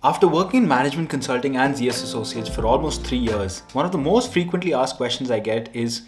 After working in management consulting and ZS Associates for almost 3 years, one of the most frequently asked questions I get is,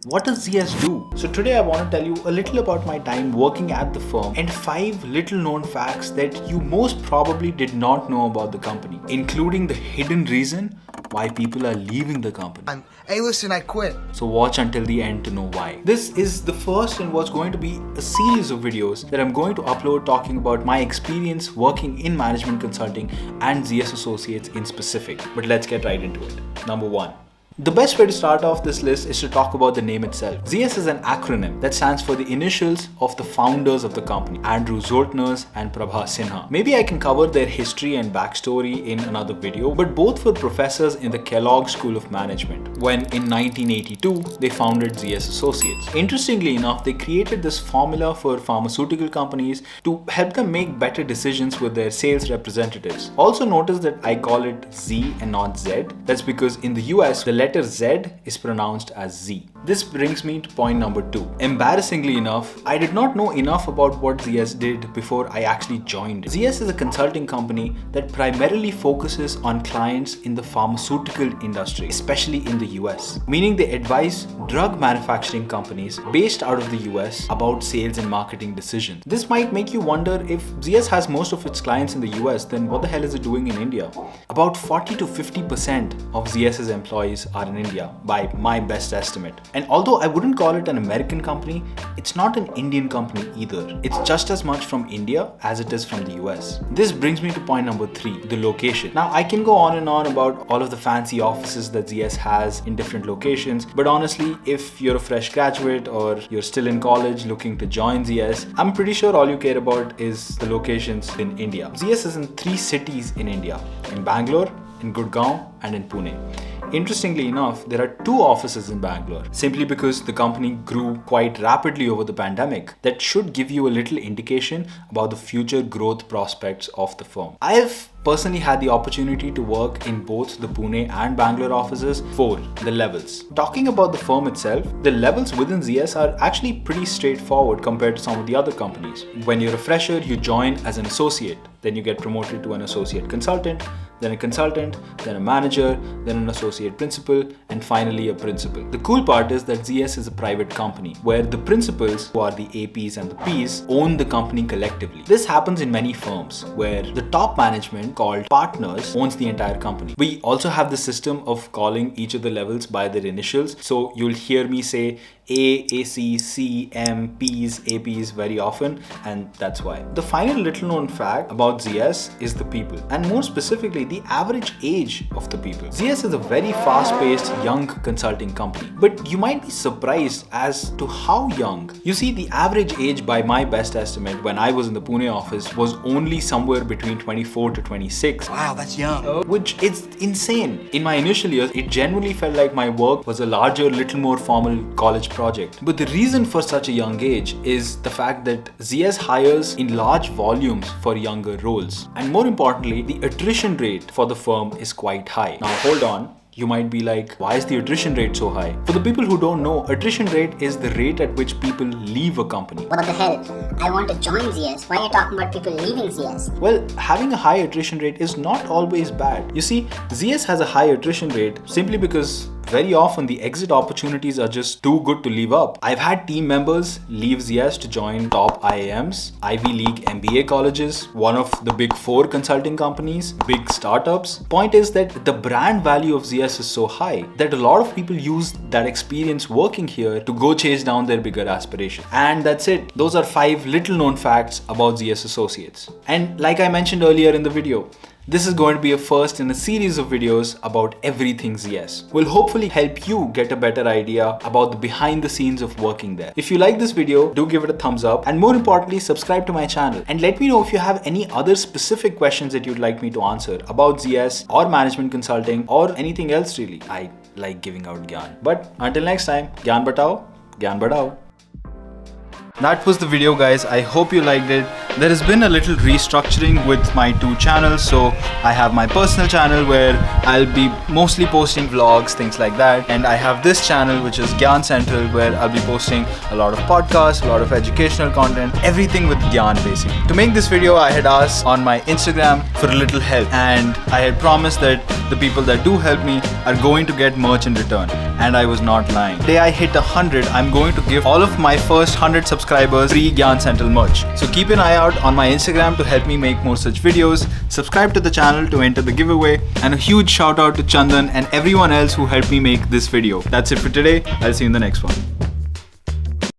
what does ZS do? So today I want to tell you a little about my time working at the firm and 5 little known facts that you most probably did not know about the company, including the hidden reason why people are leaving the company. Hey, listen, I quit. So watch until the end to know why. This is the first in what's going to be a series of videos that I'm going to upload talking about my experience working in management consulting and ZS Associates in specific. But let's get right into it. Number 1. The best way to start off this list is to talk about the name itself. ZS is an acronym that stands for the initials of the founders of the company, Andrew Zoltners and Prabha Sinha. Maybe I can cover their history and backstory in another video, but both were professors in the Kellogg School of Management when in 1982 they founded ZS Associates. Interestingly enough, they created this formula for pharmaceutical companies to help them make better decisions with their sales representatives. Also notice that I call it Z and not Z. That's because in the US, the letter Z is pronounced as Z. This brings me to point number 2. Embarrassingly enough, I did not know enough about what ZS did before I actually joined. ZS is a consulting company that primarily focuses on clients in the pharmaceutical industry, especially in the US, meaning they advise drug manufacturing companies based out of the US about sales and marketing decisions. This might make you wonder, if ZS has most of its clients in the US, then what the hell is it doing in India? About 40 to 50% of ZS's employees are in India, by my best estimate. And although I wouldn't call it an American company, it's not an Indian company either. It's just as much from India as it is from the US. This brings me to point number 3, the location. Now I can go on and on about all of the fancy offices that ZS has in different locations, but honestly, if you're a fresh graduate or you're still in college looking to join ZS, I'm pretty sure all you care about is the locations in India. ZS is in 3 cities in India, in Bangalore, in Gurgaon, and in Pune. Interestingly enough, there are 2 offices in Bangalore, simply because the company grew quite rapidly over the pandemic. That should give you a little indication about the future growth prospects of the firm. I've personally had the opportunity to work in both the Pune and Bangalore offices. 4. The levels. Talking about the firm itself, the levels within ZS are actually pretty straightforward compared to some of the other companies. When you're a fresher, you join as an associate. Then you get promoted to an associate consultant, then a consultant, then a manager, then an associate principal, and finally a principal. The cool part is that ZS is a private company where the principals, who are the APs and the Ps, own the company collectively. This happens in many firms where the top management, called partners, owns the entire company. We also have the system of calling each of the levels by their initials, so you'll hear me say A, AC, C, M, Ps, APs very often, and that's why. The final little known fact about ZS is the people, and more specifically the average age of the people. ZS is a very fast-paced young consulting company, but you might be surprised as to how young. You see, the average age by my best estimate when I was in the Pune office was only somewhere between 24 to 26. Wow, that's young. Which is insane. In my initial years, it genuinely felt like my work was a larger, little more formal college project. But the reason for such a young age is the fact that ZS hires in large volumes for younger roles. And more importantly, the attrition rate for the firm is quite high. Now hold on. You might be like, why is the attrition rate so high? For the people who don't know, attrition rate is the rate at which people leave a company. What the hell? I want to join ZS. Why are you talking about people leaving ZS? Well, having a high attrition rate is not always bad. You see, ZS has a high attrition rate simply because very often the exit opportunities are just too good to leave up. I've had team members leave ZS to join top IIMs, Ivy League MBA colleges, one of the big 4 consulting companies, big startups. Point is that the brand value of ZS is so high that a lot of people use that experience working here to go chase down their bigger aspirations. And that's it. Those are 5 little known facts about ZS Associates. And like I mentioned earlier in the video, this is going to be a first in a series of videos about everything ZS. Will hopefully help you get a better idea about the behind the scenes of working there. If you like this video, do give it a thumbs up, and more importantly, subscribe to my channel and let me know if you have any other specific questions that you'd like me to answer about ZS or management consulting or anything else really. I like giving out Gyan. But until next time, Gyan batao, Gyan badao. That was the video, guys. I hope you liked it. There has been a little restructuring with my two channels. So I have my personal channel where I'll be mostly posting vlogs, things like that. And I have this channel which is GyaanCentral, where I'll be posting a lot of podcasts, a lot of educational content, everything with Gyan basically. To make this video, I had asked on my Instagram for a little help, and I had promised that the people that do help me are going to get merch in return, and I was not lying. The day I hit 100, I'm going to give all of my first 100 subscribers free GyaanCentral merch. So keep an eye out on my Instagram to help me make more such videos. Subscribe to the channel to enter the giveaway, and a huge shout out to Chandan and everyone else who helped me make this video. That's it for today. I'll see you in the next one.